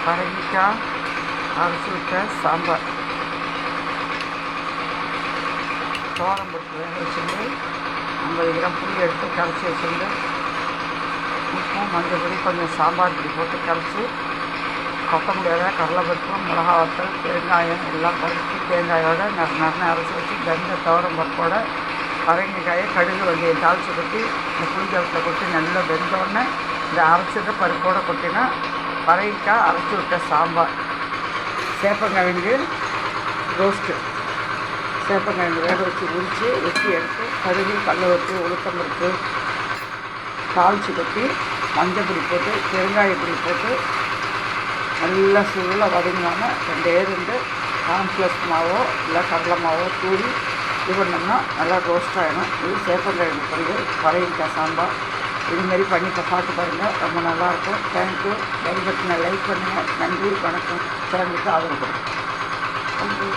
பரங்கிக்காய் அரைச்சி விட்ட சாம்பார். தோரம்பருப்பு வேக வச்சுருந்து 50 கிராம் புளி எடுத்து கரைச்சி வச்சுருந்து உப்பும் மஞ்சள் பொடி கொஞ்சம் சாம்பார் பொடி போட்டு கரைச்சி கொத்தமல்லி இலை, கடலைப்பருப்பு, மிளகா வத்தல், பெருங்காயம் எல்லாம் கரைச்சி தேங்காயோடு நறுன்னு அரைச்சி வச்சு வெந்த துவரம்பருப்போட பரங்கிக்காயை கடுகு வெந்தயம் தாளித்து கொட்டி இந்த புளிஜலத்தை கொட்டி நல்லா வெந்தோடனே இந்த அரைச்சிட்டு பருப்போடு கொட்டினா பரங்கிக்காய் அரைச்சி விட்ட சாம்பார். சேப்பங்கிழங்கு ரோஸ்ட்டு. சேப்பங்கிழங்கு வேக வச்சு உரித்து வெட்டி எடுத்து கடுகு, கடலைப்பருப்பு, உளுத்தம்பருப்பு தாளித்து கொட்டி மஞ்சள் பொடி போட்டு பெருங்காயப்பொடி போட்டு நல்லா சூடாக வதங்கினோன்னா 2 கார்ன்ஃப்ளவர் மாவோ இல்லை கடலை மாவோ தூவி இது பண்ணோம்னா நல்லா ரோஸ்ட் ஆகிடும். இது சேப்பங்கிழங்கு பொரியல் பரங்கிக்காய் சாம்பார். இதுமாரி பண்ணி சாப்பிட்டு பாருங்கள், ரொம்ப நல்லாயிருக்கும். தேங்க்யூ. லைக் பண்ணுங்கள். நன்றி, வணக்கம். சேனலுக்கு ஆதரவு கொடுங்க. தேங்க்யூ.